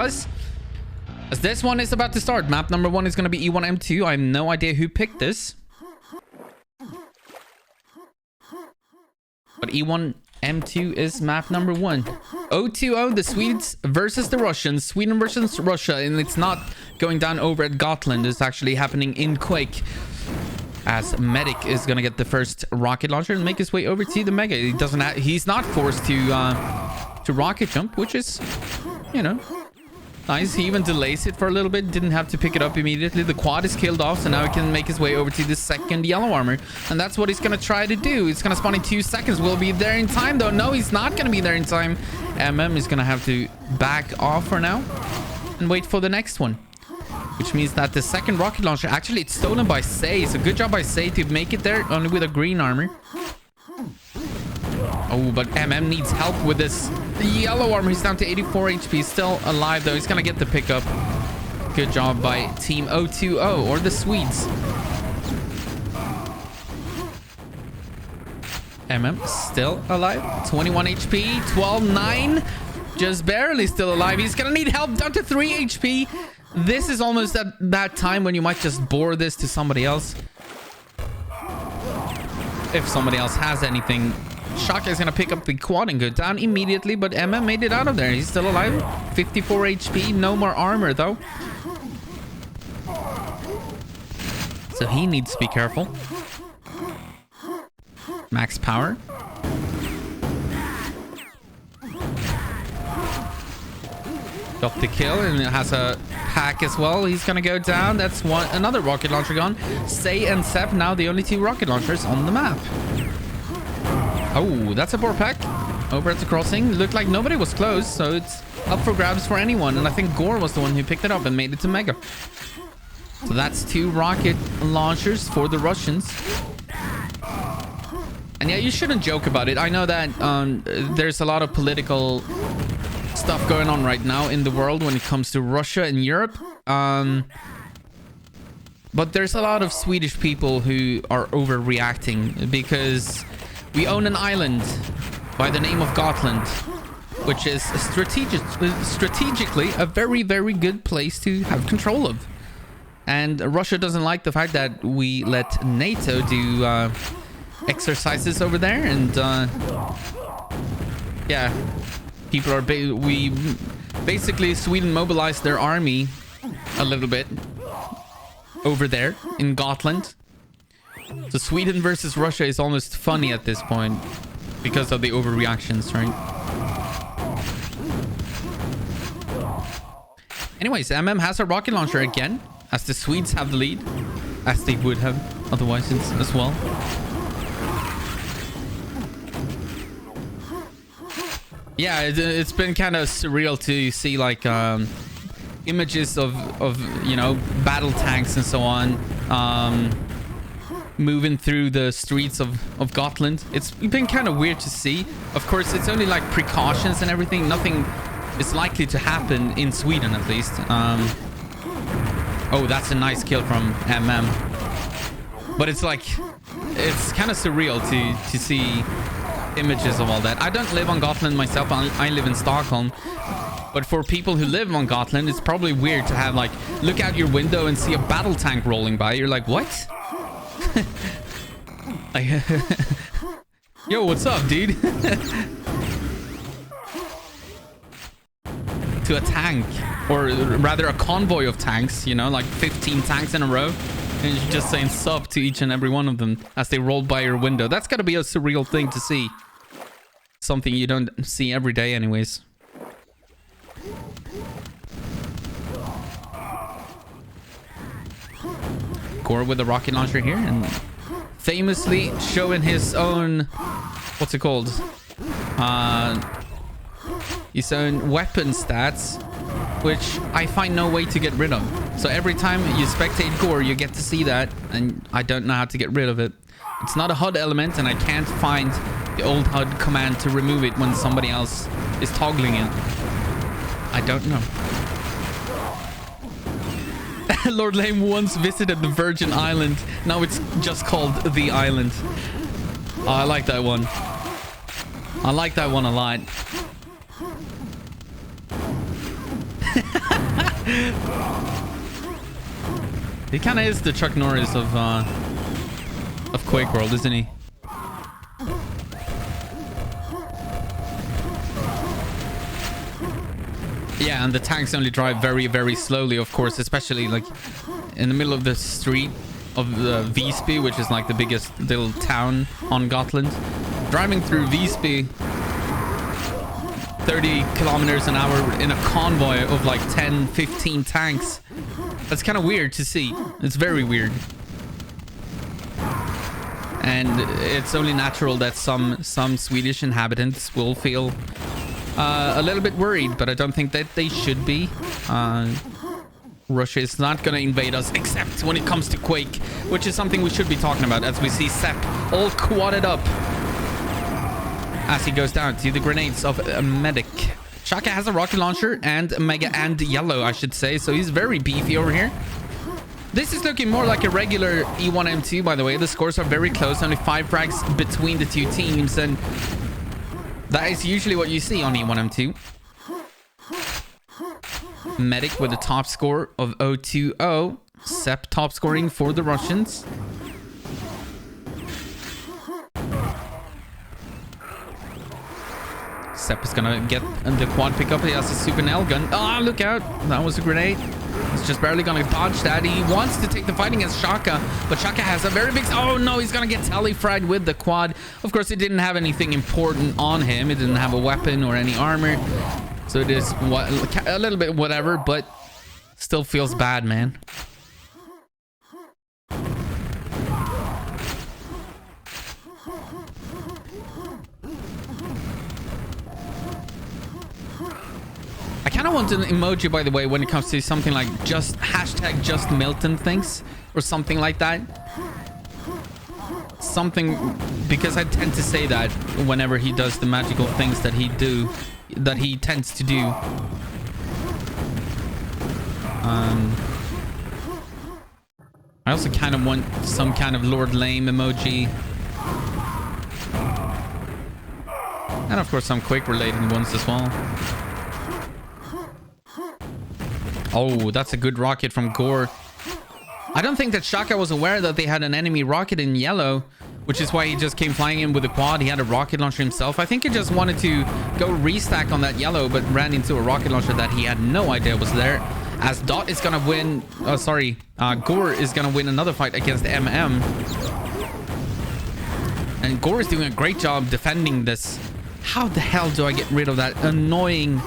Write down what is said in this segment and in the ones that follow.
As this one is about to start. Map number 1 is going to be E1M2. I have no idea who picked this. But E1M2 is map number 1. 020, the Swedes versus the Russians. Sweden versus Russia. And it's not going down over at Gotland. It's actually happening in Quake. As Medic is going to get the first rocket launcher and make his way over to the Mega. He doesn't have, he's not forced to rocket jump, which is, you know, nice. He even delays it for a little bit. Didn't have to pick it up immediately. The quad is killed off, so now he can make his way over to the second yellow armor. And that's what he's going to try to do. It's going to spawn in 2 seconds. Will be there in time, though. No, he's not going to be there in time. MM is going to have to back off for now and wait for the next one. Which means that the second rocket launcher, actually, it's stolen by Say. So good job by Say to make it there, only with a green armor. Oh, but MM needs help with this yellow armor. He's down to 84 HP. Still alive, though. He's going to get the pickup. Good job by Team 020, or the Swedes. MM still alive. 21 HP. 12-9. Just barely still alive. He's going to need help. Down to 3 HP. This is almost at that time when you might just bore this to somebody else. If somebody else has anything. Shaka is going to pick up the quad and go down immediately, but MM made it out of there. He's still alive. 54 HP. No more armor, though. So he needs to be careful. Max power. Got the kill, and it has a pack as well. He's going to go down. That's another rocket launcher gone. Say and Sep now the only 2 rocket launchers on the map. Oh, that's a poor pack over at the crossing. Looked like nobody was close, so it's up for grabs for anyone. And I think Gore was the one who picked it up and made it to Mega. So that's 2 rocket launchers for the Russians. And yeah, you shouldn't joke about it. I know that there's a lot of political stuff going on right now in the world when it comes to Russia and Europe. But there's a lot of Swedish people who are overreacting because we own an island by the name of Gotland, which is strategically a very, very good place to have control of. And Russia doesn't like the fact that we let NATO do exercises over there. And yeah, people are... basically, Sweden mobilized their army a little bit over there in Gotland. So Sweden versus Russia is almost funny at this point because of the overreactions, right? Anyways, MM has a rocket launcher again, as the Swedes have the lead, as they would have otherwise as well. Yeah, it's been kind of surreal to see like images of you know, battle tanks and so on moving through the streets of Gotland. It's been kind of weird to see. Of course, it's only like precautions and everything. Nothing is likely to happen in Sweden, at least. Oh, that's a nice kill from MM. But it's like, it's kind of surreal to see images of all that. I don't live on Gotland myself. I live in Stockholm. But for people who live on Gotland, it's probably weird to have like, look out your window and see a battle tank rolling by. You're like, what? Like, yo, what's up, dude? To a tank, or rather a convoy of tanks, you know, like 15 tanks in a row, and you're just saying sup to each and every one of them as they roll by your window. That's gotta be a surreal thing to see. Something you don't see every day anyways. Gore with a rocket launcher here, and famously showing his own, what's it called? His own weapon stats, which I find no way to get rid of. So every time you spectate Gore, you get to see that, and I don't know how to get rid of it. It's not a HUD element, and I can't find the old HUD command to remove it when somebody else is toggling it. I don't know. Lord Lame once visited the Virgin Island. Now it's just called The Island. Oh, I like that one. I like that one a lot. He kind of is the Chuck Norris of Quake World, isn't he? Yeah, and the tanks only drive very, very slowly, of course, especially like in the middle of the street of Visby, which is like the biggest little town on Gotland. Driving through Visby 30 kilometers an hour in a convoy of like 10, 15 tanks. That's kind of weird to see. It's very weird. And it's only natural that some Swedish inhabitants will feel a little bit worried, but I don't think that they should be. Russia is not going to invade us, except when it comes to Quake, which is something we should be talking about, as we see Sepp all quadded up as he goes down to the grenades of a medic. Shaka has a rocket launcher and a mega and yellow, I should say, so he's very beefy over here. This is looking more like a regular E1M2, by the way. The scores are very close, only 5 frags between the two teams, and that is usually what you see on E1M2. Medic with a top score of 0-2-0. Sepp top scoring for the Russians. Sepp is gonna get the quad pickup. He has a super nail gun. Oh, look out. That was a grenade. He's just barely gonna dodge that. He wants to take the fight against Shaka, but Shaka has a very big... Oh no, he's gonna get tele-fried with the quad. Of course, it didn't have anything important on him. It didn't have a weapon or any armor. So it is a little bit whatever, but still feels bad, man. I kind of want an emoji, by the way, when it comes to something like just hashtag just Milton things or something like that. Something, because I tend to say that whenever he does the magical things that he tends to do. I also kind of want some kind of Lord Lame emoji. And of course some Quake related ones as well. Oh, that's a good rocket from Gore. I don't think that Shaka was aware that they had an enemy rocket in yellow, which is why he just came flying in with a quad. He had a rocket launcher himself. I think he just wanted to go restack on that yellow, but ran into a rocket launcher that he had no idea was there. As Dot is gonna win... Oh, sorry. Gore is gonna win another fight against MM. And Gore is doing a great job defending this. How the hell do I get rid of that annoying...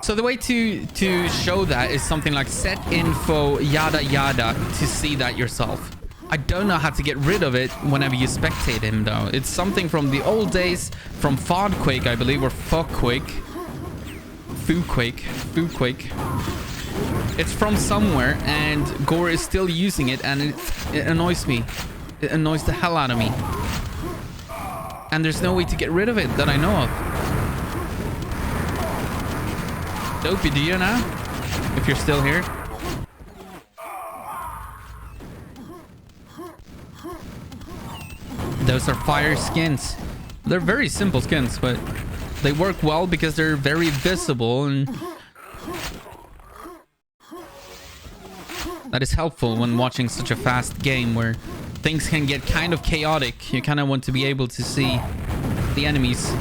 So the way to show that is something like set info yada yada to see that yourself. I don't know how to get rid of it whenever you spectate him though. It's something from the old days, from FOD Quake, I believe, or FOD Quake. Foo Quake. It's from somewhere, and Gore is still using it, and it annoys me. It annoys the hell out of me. And there's no way to get rid of it that I know of. Dopey, do you now? If you're still here. Those are fire skins. They're very simple skins, but they work well because they're very visible, and that is helpful when watching such a fast game where things can get kind of chaotic. You kind of want to be able to see the enemies.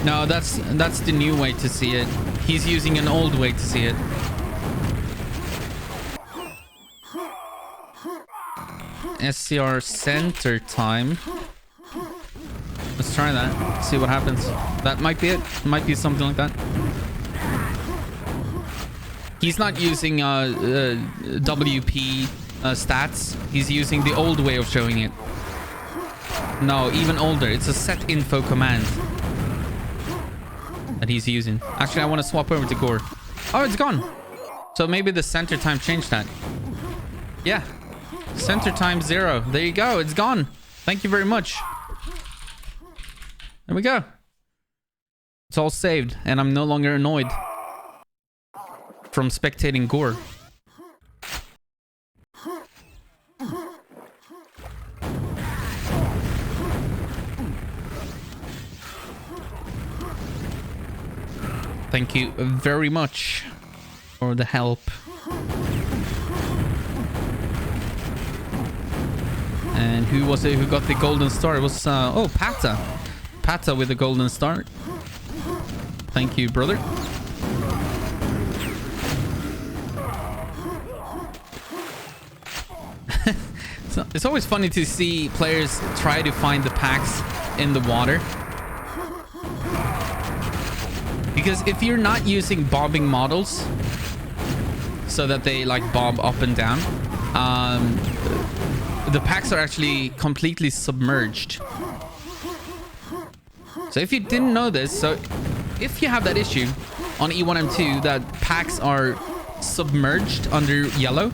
No, that's the new way to see it. He's using an old way to see it. SCR center time. Let's try that. See what happens. That might be it. Might be something like that. He's not using WP stats. He's using the old way of showing it. No, even older. It's a set info command that he's using. Actually, I want to swap over to Gore. Oh, it's gone. So maybe the center time changed that. Yeah. Center time 0. There you go. It's gone. Thank you very much. There we go. It's all saved, and I'm no longer annoyed from spectating Gore. Thank you very much for the help. And who was it who got the golden star? It was, oh, Pata. Pata with the golden star. Thank you, brother. So it's always funny to see players try to find the packs in the water. Because if you're not using bobbing models so that they like bob up and down, the packs are actually completely submerged. So if you didn't know this, so if you have that issue on E1M2 that packs are submerged under yellow,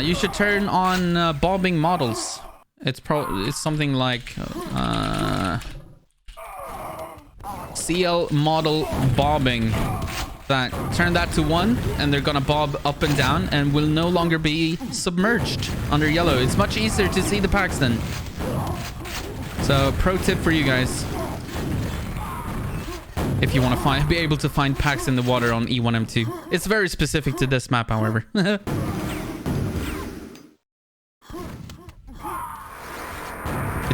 you should turn on bobbing models. It's something like CL model bobbing. Turn that to 1 and they're gonna bob up and down and will no longer be submerged under yellow. It's much easier to see the packs then. So pro tip for you guys, if you want to be able to find packs in the water on E1M2. It's very specific to this map, however. It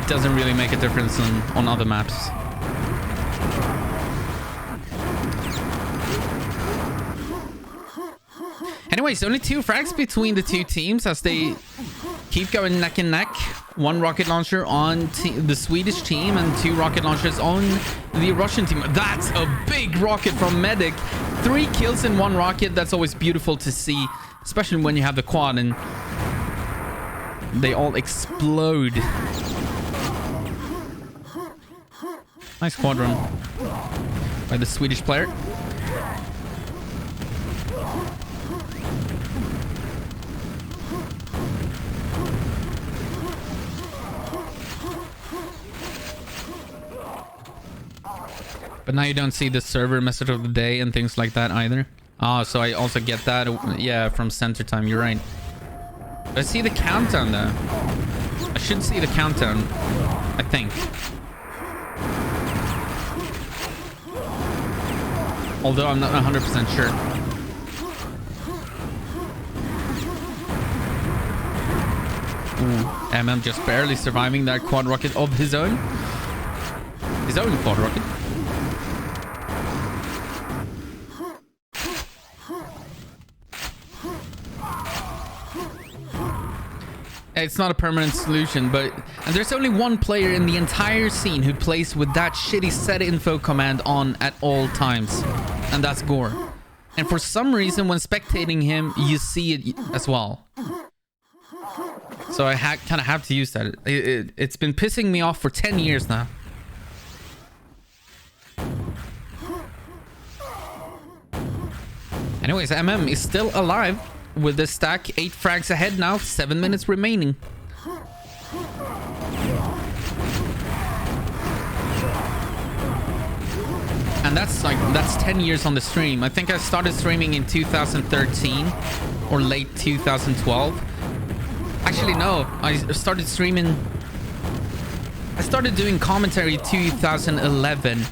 doesn't really make a difference on other maps. Anyways, only 2 frags between the 2 teams as they keep going neck and neck. 1 rocket launcher on the Swedish team and 2 rocket launchers on the Russian team. That's a big rocket from Medic. 3 kills in 1 rocket. That's always beautiful to see, especially when you have the quad and they all explode. Nice quad run by the Swedish player. But now you don't see the server message of the day and things like that either. Oh, so I also get that, yeah, from center time. You're right. But I see the countdown though. I should see the countdown, I think. Although I'm not 100% sure. Ooh, MM just barely surviving that quad rocket of his own. His own quad rocket. It's not a permanent solution, but and there's only 1 player in the entire scene who plays with that shitty set info command on at all times, and that's Gore. And for some reason, when spectating him, you see it as well. So I kind of have to use that. It's been pissing me off for 10 years now. Anyways, MM is still alive. With the stack, 8 frags ahead now, 7 minutes remaining. And that's 10 years on the stream. I think I started streaming in 2013 or late 2012. Actually, no, I started streaming. I started doing commentary in 2011.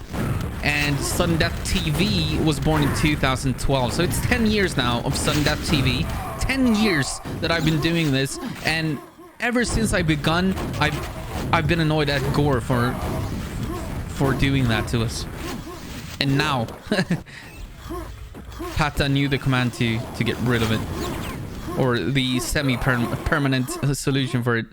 And Sudden Death TV was born in 2012. So it's 10 years now of Sudden Death TV. 10 years that I've been doing this. And ever since I begun, I've been annoyed at Gore for doing that to us. And now, Pata knew the command to get rid of it. Or the semi-permanent solution for it.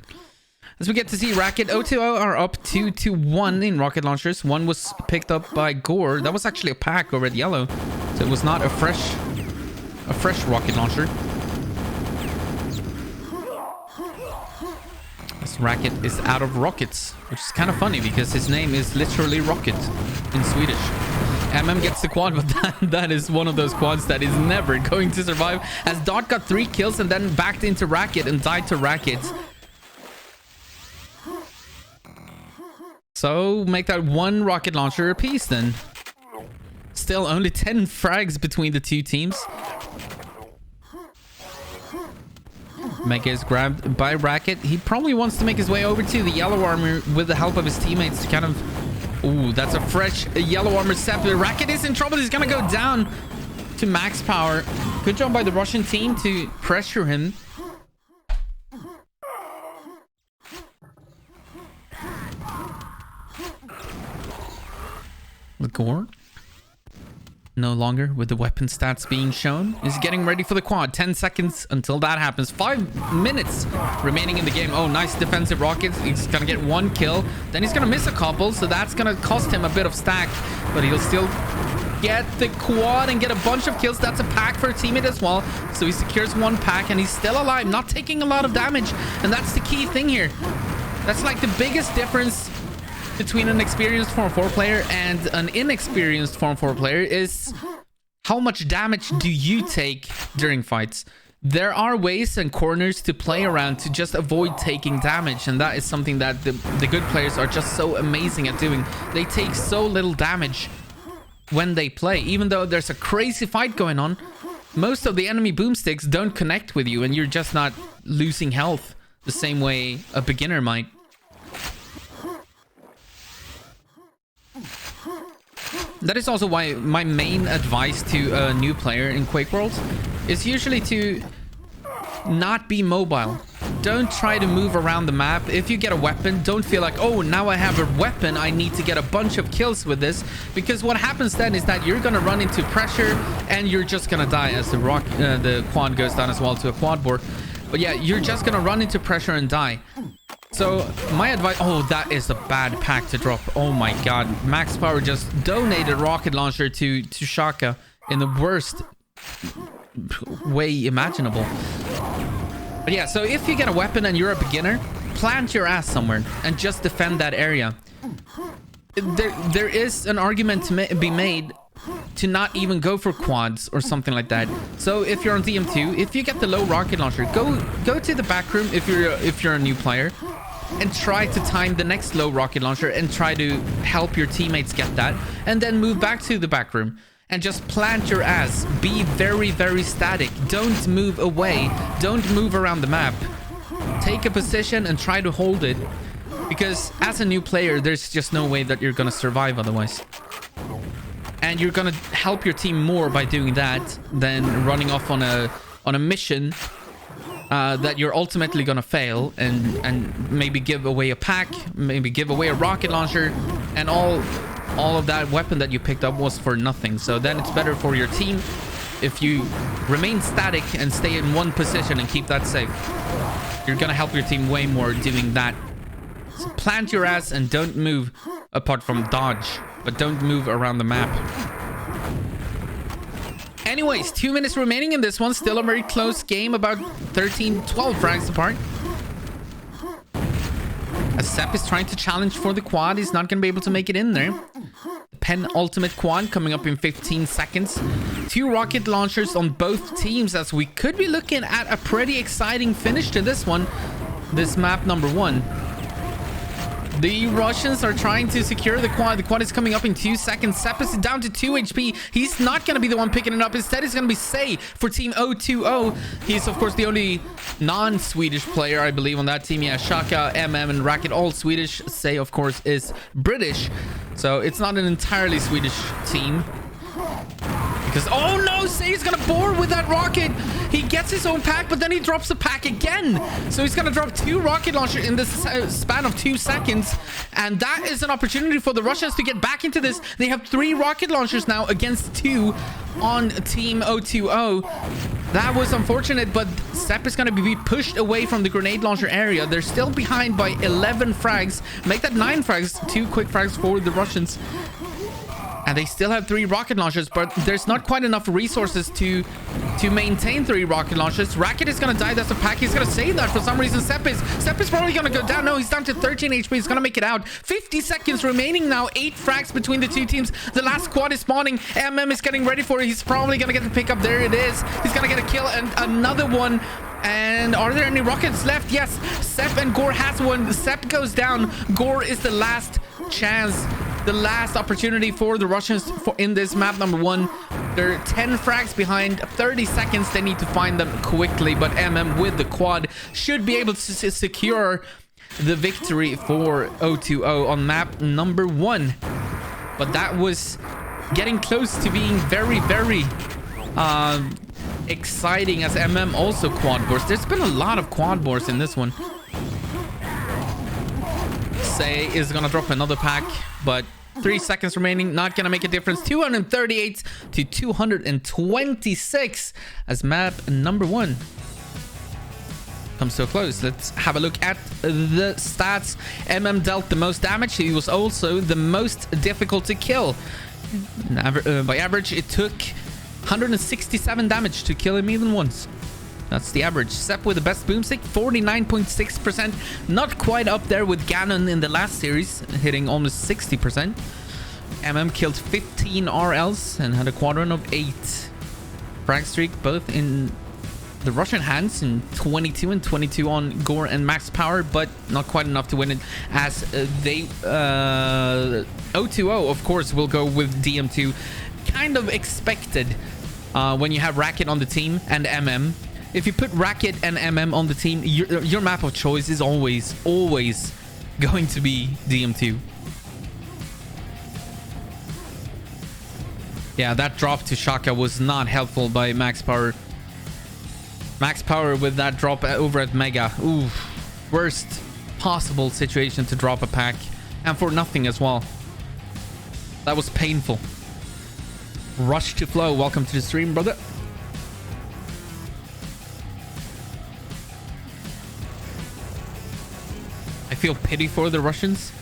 As we get to see Racket, O2O are up 2-1 in rocket launchers. 1 was picked up by Gore. That was actually a pack over at yellow. So it was not a fresh rocket launcher. This Racket is out of rockets, which is kind of funny because his name is literally Rocket in Swedish. MM gets the quad, but that is one of those quads that is never going to survive. As Dot got 3 kills and then backed into Racket and died to Racket. So make that 1 rocket launcher apiece then. Still only 10 frags between the 2 teams. Mega is grabbed by Racket. He probably wants to make his way over to the yellow armor with the help of his teammates to kind of Ooh, that's a fresh yellow armor Sepp. Racket is in trouble. He's gonna go down to max power. Good job by the Russian team to pressure him. The Gore, no longer with the weapon stats being shown, is getting ready for the quad. 10 seconds until that happens. 5 minutes remaining in the game. Oh, nice defensive rockets. He's gonna get 1 kill. Then he's gonna miss a couple, so that's gonna cost him a bit of stack, but he'll still get the quad and get a bunch of kills. That's a pack for a teammate as well, so he secures 1 pack and he's still alive, not taking a lot of damage. And that's the key thing here. That's like the biggest difference between an experienced Form 4 player and an inexperienced Form 4 player is how much damage do you take during fights. There are ways and corners to play around to just avoid taking damage, and that is something that the good players are just so amazing at doing. They take so little damage when they play. Even though there's a crazy fight going on, most of the enemy boomsticks don't connect with you and you're just not losing health the same way a beginner might. That is also why my main advice to a new player in Quake World is usually to not be mobile. Don't try to move around the map. If you get a weapon, don't feel like, oh, now I have a weapon, I need to get a bunch of kills with this. Because what happens then is that you're gonna run into pressure and you're just gonna die as the quad goes down as well to a quad bore. But yeah, you're just gonna run into pressure and die. So my advice, oh, that is a bad pack to drop. Oh my god, Max Power just donated rocket launcher to Shaka in the worst way imaginable. But yeah, so if you get a weapon and you're a beginner, plant your ass somewhere and just defend that area. There is an argument to be made to not even go for quads or something like that. So if you're on DM2, if you get the low rocket launcher, go to the back room if you're a new player, and try to time the next low rocket launcher and try to help your teammates get that, and then move back to the back room and just plant your ass. Be very, very static. Don't move away. Don't move around the map. Take a position and try to hold it, because as a new player, there's just no way that you're gonna survive otherwise. And you're gonna help your team more by doing that than running off on a mission that you're ultimately gonna fail and maybe give away a pack, maybe give away a rocket launcher, and all of that weapon that you picked up was for nothing. So then it's better for your team if you remain static and stay in one position and keep that safe. You're gonna help your team way more doing that. So plant your ass and don't move, apart from dodge, but don't move around the map. Anyways, 2 minutes remaining in this one. Still a very close game, about 13-12 frags apart. As Sepp is trying to challenge for the quad, he's not going to be able to make it in there. Penultimate quad coming up in 15 seconds. 2 rocket launchers on both teams, as we could be looking at a pretty exciting finish to this one. This map number 1. The Russians are trying to secure the quad. The quad is coming up in 2 seconds. Sepp is down to 2 HP. He's not going to be the one picking it up. Instead, it's going to be Say for Team 020. He's, of course, the only non-Swedish player, I believe, on that team. Yeah, Shaka, MM, and Racket, all Swedish. Say, of course, is British. So it's not an entirely Swedish team. Because, oh no, Say's gonna bore with that rocket. He gets his own pack, but then he drops a pack again. So he's gonna drop 2 rocket launchers in the span of 2 seconds. And that is an opportunity for the Russians to get back into this. They have 3 rocket launchers now against 2 on Team 020. That was unfortunate, but Sepp is gonna be pushed away from the grenade launcher area. They're still behind by 11 frags. Make that 9 frags, 2 quick frags for the Russians. And they still have 3 rocket launchers, but there's not quite enough resources to maintain 3 rocket launchers. Racket is gonna die. That's a pack. He's gonna save that for some reason. Sepp is probably gonna go down. No, he's down to 13 HP. He's gonna make it out. 50 seconds remaining now. 8 frags between the 2 teams. The last squad is spawning. MM is getting ready for it. He's probably gonna get the pickup. There it is. He's gonna get a kill and another one. And are there any rockets left? Yes. Sepp and Gore has one. Sepp goes down. Gore is the last chance, the last opportunity for the Russians in this map number 1. They're 10 frags behind, 30 seconds. They need to find them quickly, but MM with the quad should be able to secure the victory for O2O on map number 1. But that was getting close to being very, very exciting, as MM also quad boards. There's been a lot of quad boards in this one. Say is gonna drop another pack, but 3 seconds remaining, not gonna make a difference. 238 to 226 as map number 1 comes so close. Let's have a look at the stats. MM dealt the most damage. He was also the most difficult to kill. By average, it took 167 damage to kill him even once. That's the average. Sepp with the best boomstick, 49.6%. Not quite up there with Ganon in the last series, hitting almost 60%. MM killed 15 RLs and had a quad run of 8. Frag streak both in the Russian hands in 22 and 22 on Gore and Max Power, but not quite enough to win it, as they O2O of course will go with DM2. Kind of expected when you have Racket on the team and MM. If you put Racket and MM on the team, your map of choice is always going to be DM2. Yeah, that drop to Shaka was not helpful by Max Power. Max Power with that drop over at Mega. Ooh, worst possible situation to drop a pack, and for nothing as well. That was painful. Rush to Flow, welcome to the stream, brother. I feel pity for the Russians.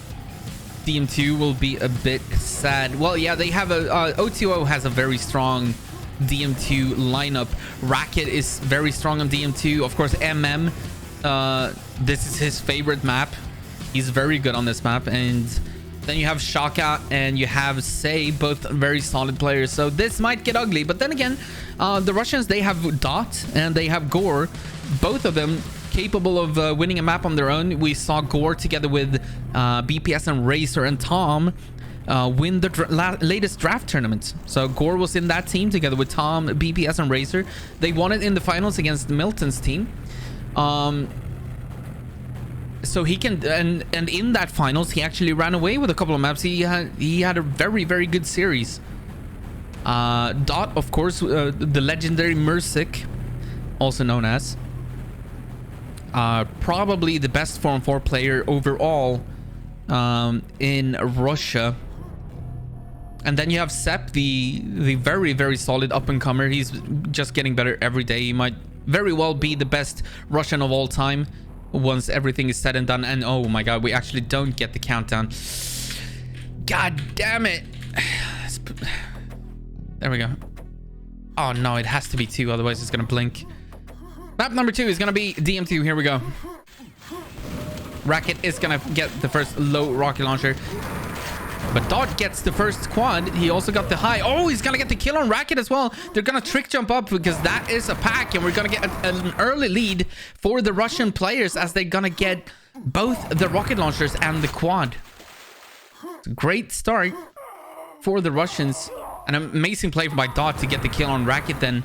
DM2 will be a bit sad. Well, yeah, they have a O2O has a very strong DM2 lineup. Racket is very strong on DM2. Of course, MM, this is his favorite map. He's very good on this map. And then you have Shaka and you have Say, both very solid players. So this might get ugly. But then again, the Russians, they have Dot and they have Gore. Both of them capable of winning a map on their own. We saw Gore together with BPS and Racer and Tom win the latest draft tournament. So Gore was in that team together with Tom, BPS and Racer. They won it in the finals against Milton's team. So he can, and in that finals he actually ran away with a couple of maps. He had a very, very good series. Dot, of course, the legendary Mersic, also known as probably the best Form 4 player overall in Russia. And then you have Sepp, the very, very solid up-and-comer. He's just getting better every day. He might very well be the best Russian of all time once everything is said and done. And oh my god, we actually don't get the countdown. God damn it. There we go. Oh no, it has to be 2, otherwise it's gonna blink. Map number 2 is gonna be DM2. Here we go. Racket is gonna get the first low rocket launcher, but Dot gets the first quad. He also got the high. Oh, he's gonna get the kill on Racket as well. They're gonna trick jump up because that is a pack, and we're gonna get an early lead for the Russian players as they're gonna get both the rocket launchers and the quad. It's a great start for the Russians. An amazing play by Dot to get the kill on Racket then.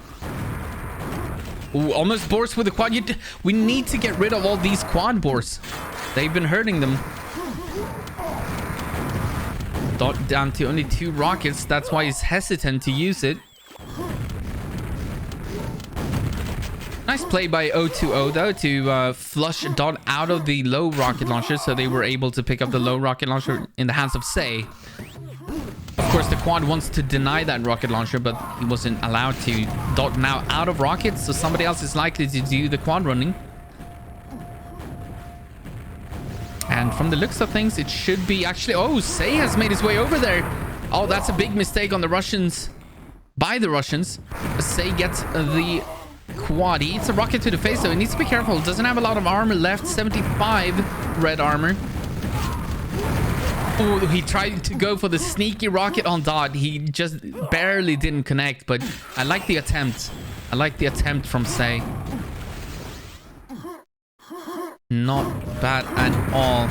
Ooh, almost bores with the quad. We need to get rid of all these quad bores. They've been hurting them. Dot down to only 2 rockets. That's why he's hesitant to use it. Nice play by O2O though to flush Dot out of the low rocket launcher, so they were able to pick up the low rocket launcher in the hands of Say. Of course, the quad wants to deny that rocket launcher, but he wasn't allowed to. Dot now out of rockets, so somebody else is likely to do the quad running. And from the looks of things, it should be actually... Oh, Say has made his way over there. Oh, that's a big mistake on the Russians. By the Russians. Say gets the quad. He eats a rocket to the face, so he needs to be careful. Doesn't have a lot of armor left. 75 red armor. Oh, he tried to go for the sneaky rocket on Dot. He just barely didn't connect, but I like the attempt. I like the attempt from Say. Not bad at all.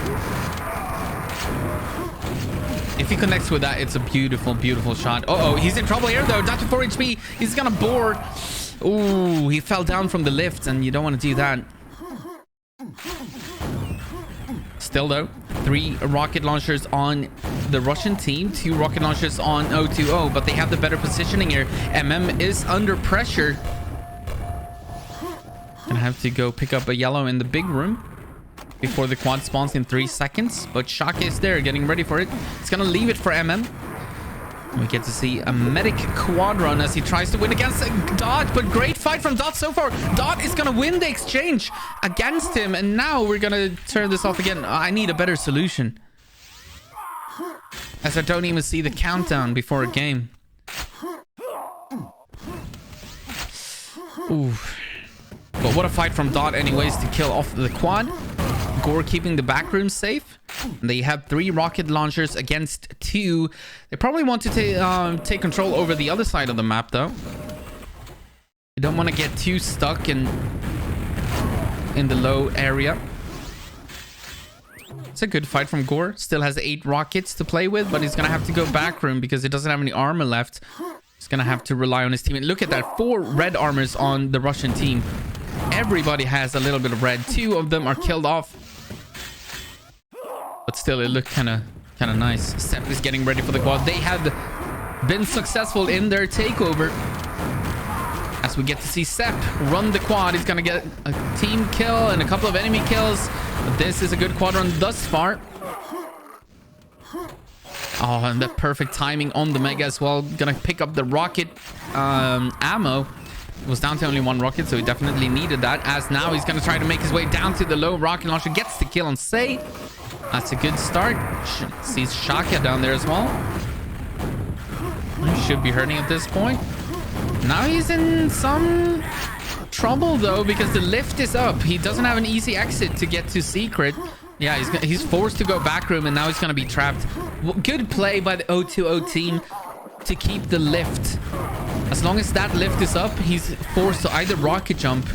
If he connects with that, it's a beautiful, beautiful shot. Uh-oh, he's in trouble here, though. Down to 4 HP. He's gonna board. Ooh, he fell down from the lift, and you don't want to do that. Still though, 3 rocket launchers on the Russian team, 2 rocket launchers on 020, but they have the better positioning here. is under pressure. Gonna have to go pick up a yellow in the big room before the quad spawns in 3 seconds. But Shaka is there, getting ready for it. He's gonna leave it for We get to see a medic quad run as he tries to win against Dot, but great fight from Dot so far. Dot is gonna win the exchange against him, and now we're gonna turn this off again. I need a better solution, as I don't even see the countdown before a game. Ooh. But what a fight from Dot anyways to kill off the quad. Gore keeping the back room safe. They have 3 rocket launchers against 2. They probably want to take control over the other side of the map though. You don't want to get too stuck in the low area. It's a good fight from Gore. Still has 8 rockets to play with, but he's gonna have to go back room because he doesn't have any armor left. He's gonna have to rely on his team. And look at that, 4 red armors on the Russian team. Everybody has a little bit of red. 2 of them are killed off, but still it looked kind of nice. Sepp is getting ready for the quad. They have been successful in their takeover, as we get to see Sepp run the quad. He's gonna get a team kill and a couple of enemy kills, but this is a good quad run thus far. Oh, and the perfect timing on the Mega as well. Gonna pick up the rocket ammo. It was down to only 1 rocket, so he definitely needed that. As now he's going to try to make his way down to the low rocket launcher. Gets the kill on Say. That's a good start. Sees Shaka down there as well. He should be hurting at this point. Now he's in some trouble, though, because the lift is up. He doesn't have an easy exit to get to Secret. Yeah, he's forced to go back room, and now he's going to be trapped. Good play by the 020 team to keep the lift. As long as that lift is up, he's forced to either rocket jump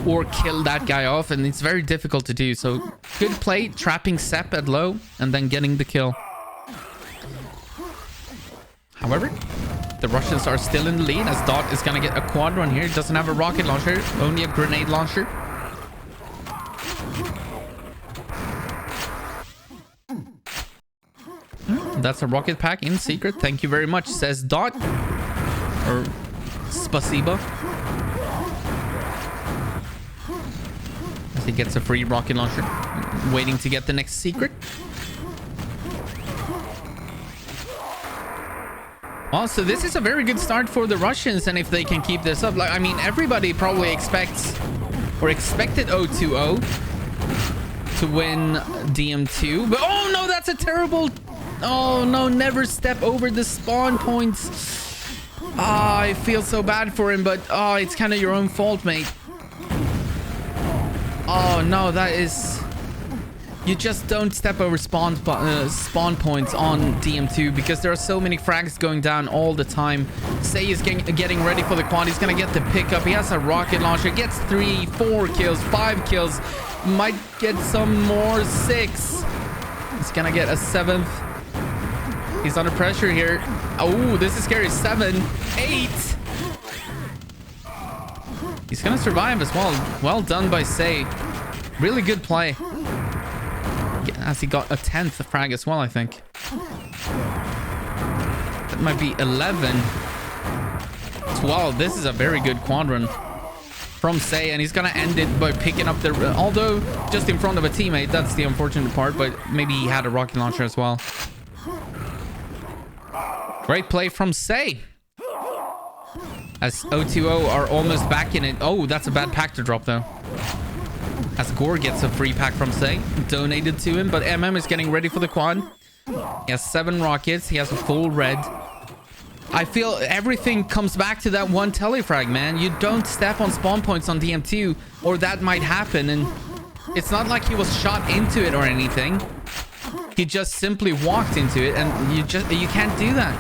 or kill that guy off, and it's very difficult to do. So good play, trapping Sepp at low and then getting the kill. However, the Russians are still in the lead, as Dot is going to get a quad run here. Doesn't have a rocket launcher, only a grenade launcher. That's a rocket pack in Secret. Thank you very much, says Dot. Or Spasiba. As he gets a free rocket launcher. Waiting to get the next Secret. Oh, so this is a very good start for the Russians, and if they can keep this up, like, I mean, everybody probably expects or expected 020 to win DM2, but oh no, that's a terrible. Oh no, never step over the spawn points. I feel so bad for him, but oh, it's kind of your own fault, mate. Oh no, that is... You just don't step over spawn points on DM2 because there are so many frags going down all the time. Say is getting ready for the quad. He's gonna get the pickup. He has a rocket launcher. Gets 3, 4 kills, 5 kills. Might get some more. 6. He's gonna get a 7th. He's under pressure here. Oh, this is scary. 7, 8. He's gonna survive as well. Well done by Say. Really good play. As he got a 10th frag as well, I think. That might be 11. 12. This is a very good quad run from Say, and he's gonna end it by picking up the... Although, just in front of a teammate. That's the unfortunate part, but maybe he had a rocket launcher as well. Great play from Say. As 020 are almost back in it. Oh, that's a bad pack to drop, though. As Gore gets a free pack from Say. Donated to him, but is getting ready for the quad. He has 7 rockets. He has a full red. I feel everything comes back to that one telefrag, man. You don't step on spawn points on DM2, or that might happen. And it's not like he was shot into it or anything. He just simply walked into it, and you can't do that.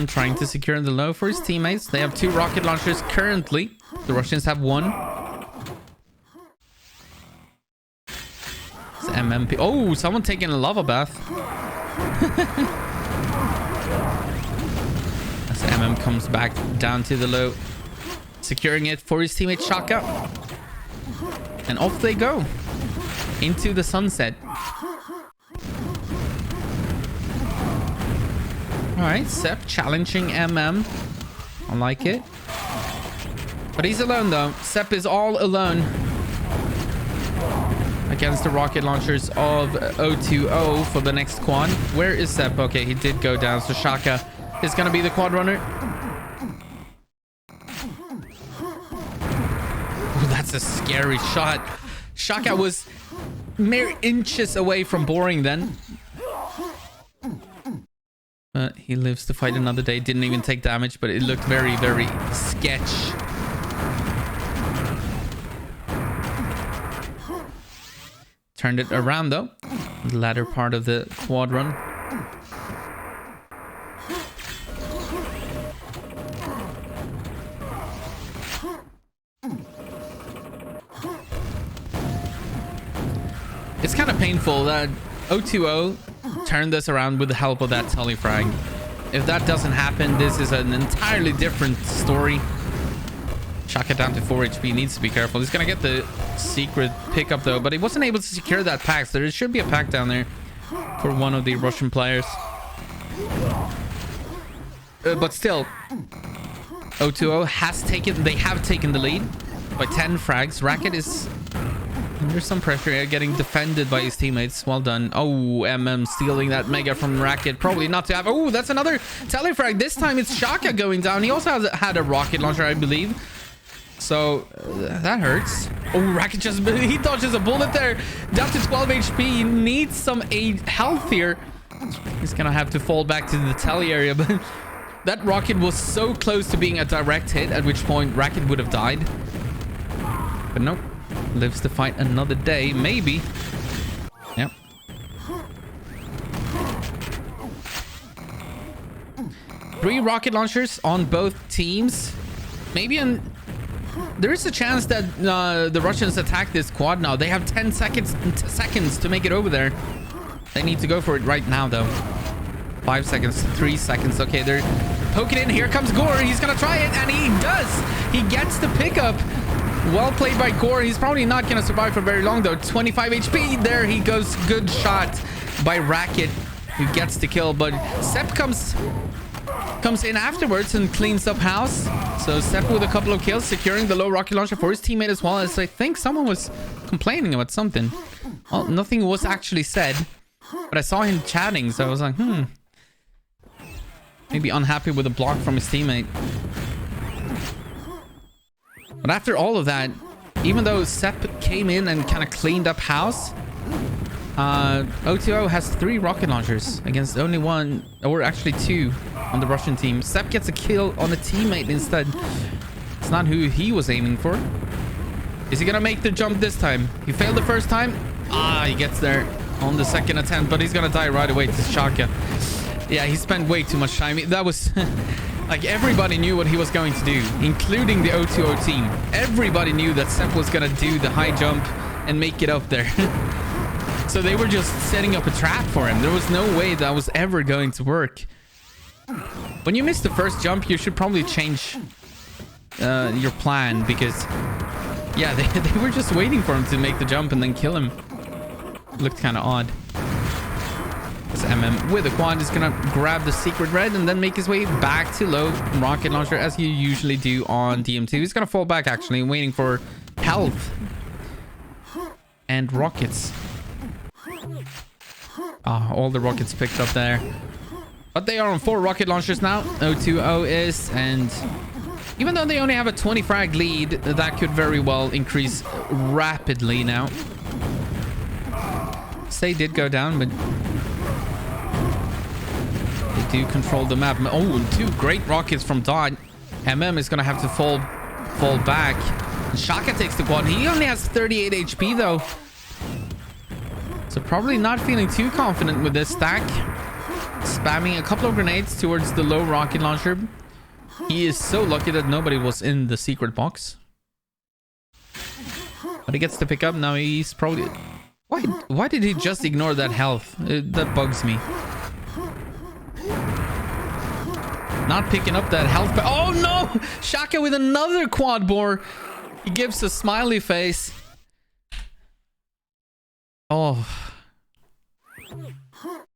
Trying to secure the low for his teammates. They have 2 rocket launchers currently. The Russians have 1. It's MMP. Oh, someone taking a lava bath. As comes back down to the low, securing it for his teammate Shaka. And off they go into the sunset. All right, Sepp challenging I like it. But he's alone though. Sepp is all alone against the rocket launchers of 020 for the next quad. Where is Sepp? Okay, he did go down. So Shaka is going to be the quad runner. Ooh, that's a scary shot. Shaka was mere inches away from boring then. But he lives to fight another day. Didn't even take damage, but it looked very, very sketch. Turned it around though. The latter part of the quad run. It's kind of painful that 020 turned this around with the help of that telly frag. If that doesn't happen, this is an entirely different story. Shaka down to 4 HP, needs to be careful. He's gonna get the secret pickup though, but he wasn't able to secure that pack, so there should be a pack down there for one of the Russian players. But still, 020 they have taken the lead by 10 frags. Racket is under some pressure here, getting defended by his teammates. Well done. Oh, stealing that mega from Racket. Probably not to have. Oh, that's another telefrag. This time it's Shaka going down. He also had a rocket launcher, I believe. So that hurts. Oh, Racket he dodges a bullet there. Down to 12 HP. He needs some health here. He's gonna have to fall back to the telly area, but that rocket was so close to being a direct hit, at which point Racket would have died. But nope. Lives to fight another day, maybe. Yep. Three rocket launchers on both teams. Maybe there is a chance that the Russians attack this quad now. They have 10 seconds to make it over there. They need to go for it right now, though. 5 seconds, 3 seconds. Okay, they're poking in. Here comes Gore. He's gonna try it, and he does. He gets the pickup. Well played by Gore. He's probably not going to survive for very long, though. 25 HP. There he goes. Good shot by Racket, who gets the kill. But Sepp comes in afterwards and cleans up house. So Sepp with a couple of kills, securing the low rocket launcher for his teammate as well. As I think someone was complaining about something. Well, nothing was actually said, but I saw him chatting. So I was like, maybe unhappy with a block from his teammate. But after all of that, even though Sepp came in and kind of cleaned up house, 020 has 3 rocket launchers against only 1, or actually 2 on the Russian team. Sepp gets a kill on a teammate instead. It's not who he was aiming for. Is he gonna make the jump this time? He failed the first time. He gets there on the second attempt, but he's gonna die right away to Shaka. Yeah, he spent way too much time. That was... like, everybody knew what he was going to do, including the 020 team. Everybody knew that Sepp was going to do the high jump and make it up there. So they were just setting up a trap for him. There was no way that was ever going to work. When you miss the first jump, you should probably change your plan, because, yeah, they were just waiting for him to make the jump and then kill him. Looked kind of odd. So with a quad is gonna grab the secret red and then make his way back to low rocket launcher, as you usually do on DM2. He's gonna fall back, actually, waiting for health and rockets. All the rockets picked up there, but they are on 4 rocket launchers now. 020 is, and even though they only have a 20 frag lead, that could very well increase rapidly now. Say did go down, but do control the map. Oh, 2 great rockets from Dot. Is gonna have to fall back. Shaka takes the quad. He only has 38 HP though, so probably not feeling too confident with this stack. Spamming a couple of grenades towards the low rocket launcher. He is so lucky that nobody was in the secret box, but he gets to pick up. Now he's probably... why did he just ignore that health? That bugs me. Not picking up that health. Oh no! Shaka with another quad bore. He gives a smiley face. Oh.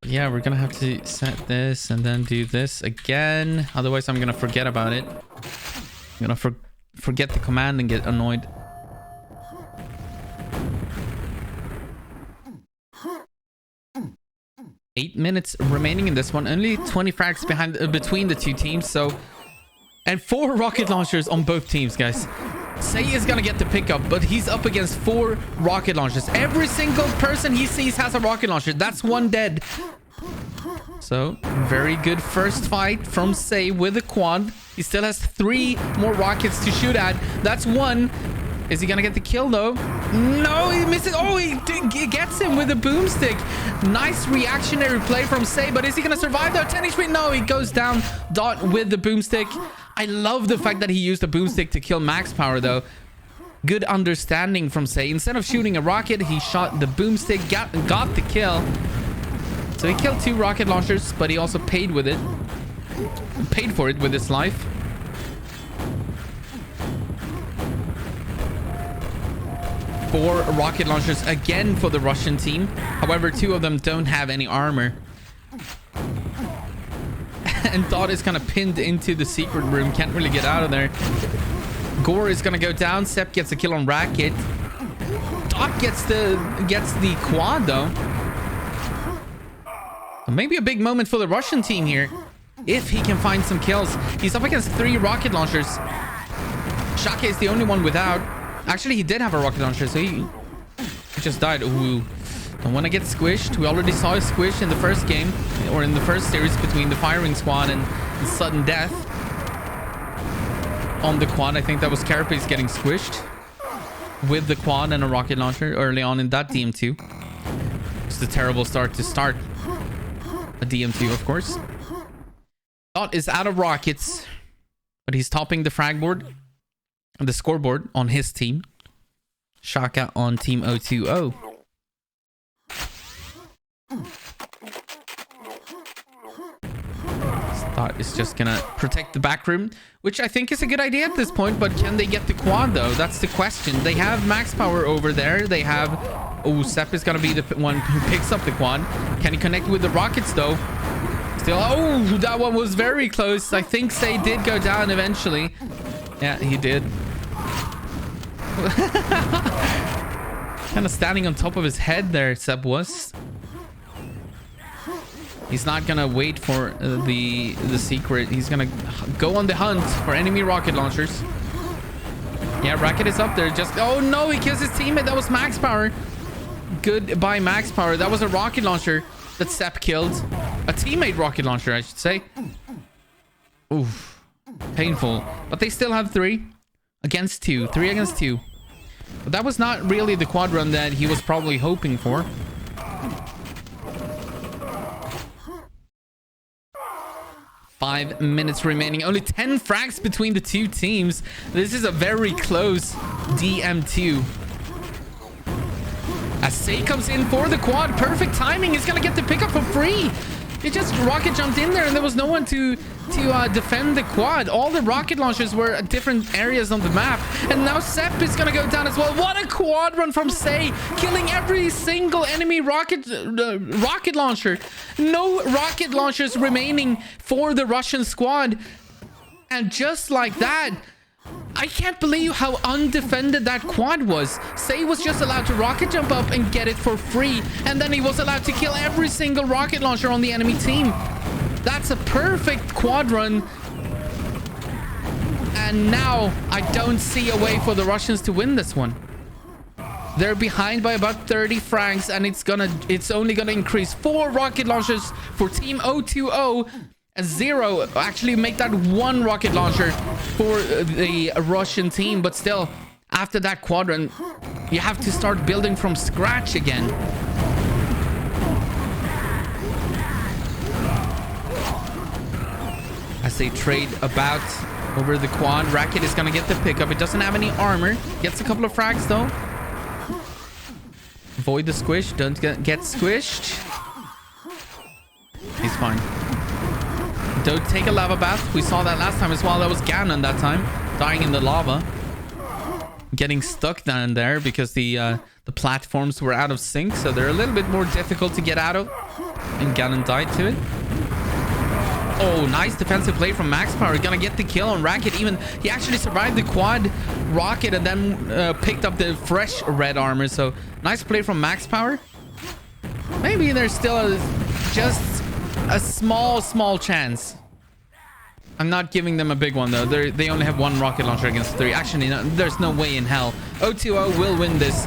Yeah, we're gonna have to set this and then do this again. Otherwise, I'm gonna forget about it. I'm gonna forget the command and get annoyed. Eight minutes remaining in this one. Only 20 frags between the two teams. So, and 4 rocket launchers on both teams, guys. Say is gonna get the pickup, but he's up against 4 rocket launchers. Every single person he sees has a rocket launcher. That's 1 dead. So, very good first fight from Say with the quad. He still has 3 more rockets to shoot at. That's 1. Is he gonna get the kill though? No, he misses. Oh, he gets him with a boomstick. Nice reactionary play from Say, but is he gonna survive though? 10 HP. No, he goes down. Dot with the boomstick. I love the fact that he used the boomstick to kill Max Power though. Good understanding from Say. Instead of shooting a rocket, he shot the boomstick, got the kill. So he killed 2 rocket launchers, but he also paid with it. Paid for it with his life. Four rocket launchers again for the Russian team. However, 2 of them don't have any armor. And Dot is kind of pinned into the secret room. Can't really get out of there. Gore is going to go down. Sepp gets a kill on Racket. Dot gets the quad though. Maybe a big moment for the Russian team here. If he can find some kills. He's up against 3 rocket launchers. Shake is the only one without. Actually, he did have a rocket launcher, so he just died. Ooh. Don't want to get squished. We already saw a squish in the first game, or in the first series between the firing squad and sudden death. On the quad, I think that was Carapace getting squished with the quad and a rocket launcher early on in that DM2. It's a terrible start to start a DM2, of course. Dot is out of rockets, but he's topping the frag board. The scoreboard on his team. Shaka on team 020. Dot is just gonna protect the back room, which I think is a good idea at this point, but can they get the quad though? That's the question. They have Max Power over there. They have... Oh, Sepp is gonna be the one who picks up the quad. Can he connect with the rockets though? Still... Oh, that one was very close. I think Say did go down eventually. Yeah, he did. Kind of standing on top of his head there, Seb was. He's not gonna wait for the secret. He's gonna go on the hunt for enemy rocket launchers. Yeah, Racket is up there. Just... Oh no, he kills his teammate. That was Max Power. Goodbye, Max Power. That was a rocket launcher that Seb killed. A teammate rocket launcher, I should say. Oof. Painful. But they still have 3 against 2. 3 against 2. But that was not really the quad run that he was probably hoping for. Five minutes remaining. Only 10 frags between the 2 teams. This is a very close DM2. As Say comes in for the quad. Perfect timing. He's going to get the pickup for free. He just rocket jumped in there and there was no one to defend the quad. All the rocket launchers were at different areas on the map. And now Sepp is going to go down as well. What a quad run from Say. Killing every single enemy rocket launcher. No rocket launchers remaining for the Russian squad. And just like that, I can't believe how undefended that quad was. Say was just allowed to rocket jump up and get it for free. And then he was allowed to kill every single rocket launcher on the enemy team. That's a perfect quad run. And now I don't see a way for the Russians to win this one. They're behind by about 30 frags and it's only gonna increase. 4 rocket launchers for team 020. And 0 actually make that 1 rocket launcher for the Russian team. But still, after that quad run, you have to start building from scratch again. As they trade about over the quad, Racket is going to get the pickup. It doesn't have any armor. Gets a couple of frags though. Avoid the squish. Don't get squished. He's fine. Don't take a lava bath. We saw that last time as well. That was Ganon that time. Dying in the lava. Getting stuck down there because the the platforms were out of sync, so they're a little bit more difficult to get out of. And Gannon died to it. Oh, nice defensive play from Max Power. Gonna get the kill on Racket. Even he actually survived the quad rocket and then picked up the fresh red armor. So nice play from Max Power. Maybe there's still just a small chance. I'm not giving them a big one though. They only have one rocket launcher against 3. Actually, no, there's no way in hell. 0-2-0 will win this,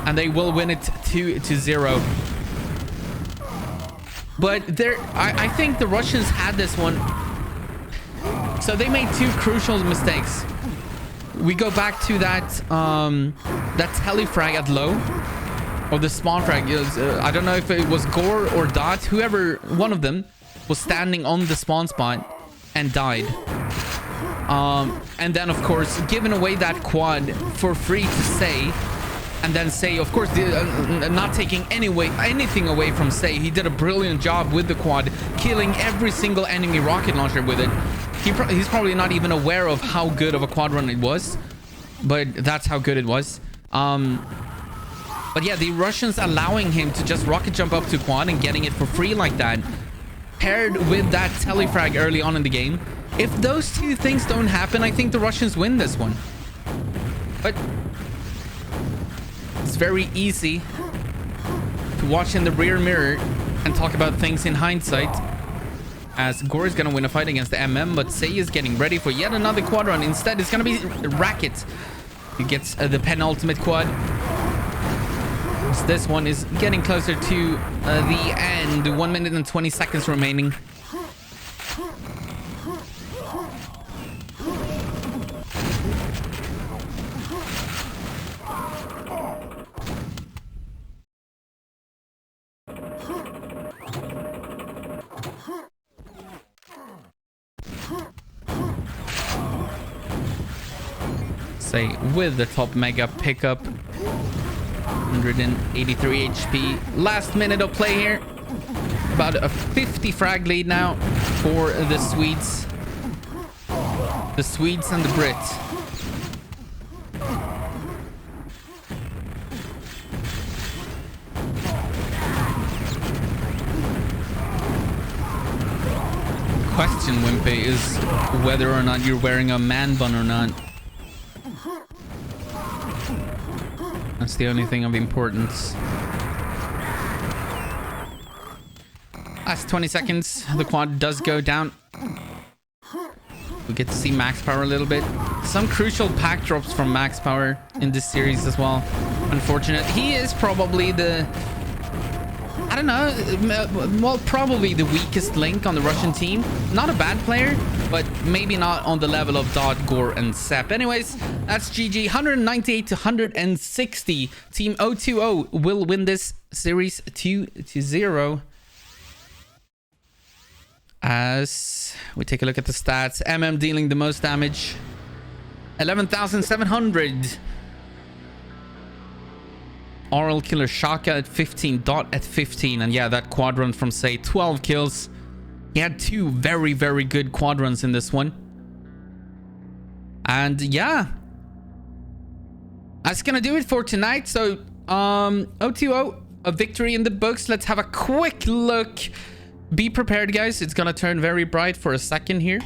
and they will win it 2-0. But I think the Russians had this one. So they made 2 crucial mistakes. We go back to that telefrag at low, or the spawn frag. I don't know if it was Gore or Dot, whoever one of them was standing on the spawn spot and died. And then of course giving away that quad for free to Say. And then Say, of course, not taking anything away from Say. He did a brilliant job with the quad, killing every single enemy rocket launcher with it. He's probably not even aware of how good of a quad run it was, but that's how good it was. But yeah, the Russians allowing him to just rocket jump up to quad and getting it for free like that, paired with that telefrag early on in the game. If those 2 things don't happen, I think the Russians win this one. But it's very easy to watch in the rear mirror and talk about things in hindsight, as Gore is going to win a fight against the MM, but Say is getting ready for yet another quad run. Instead, it's going to be Racket. He gets the penultimate quad. So this one is getting closer to the end. 1 minute and 20 seconds remaining. Say with the top mega pickup, 183 HP. Last minute of play here. About a 50 frag lead now for the Swedes. The Swedes and the Brits. Question, Wimpy, is whether or not you're wearing a man bun or not. That's the only thing of importance. Last 20 seconds. The quad does go down. We get to see Max Power a little bit. Some crucial pack drops from Max Power in this series as well. Unfortunate. He is probably the... I don't know. Well, probably the weakest link on the Russian team. Not a bad player, but maybe not on the level of Dot, Gore, and Sepp. Anyways, that's GG. 198 to 160. Team 0-2-0 will win this series 2-0. As we take a look at the stats, MM dealing the most damage. 11,700. Oral Killer Shaka at 15, Dot at 15, and yeah, that quad run from Say, 12 kills. He had 2 very, very good quad runs in this one. And yeah, that's gonna do it for tonight. So 0-2-0, a victory in the books. Let's have a quick look. Be prepared, guys. It's gonna turn very bright for a second here.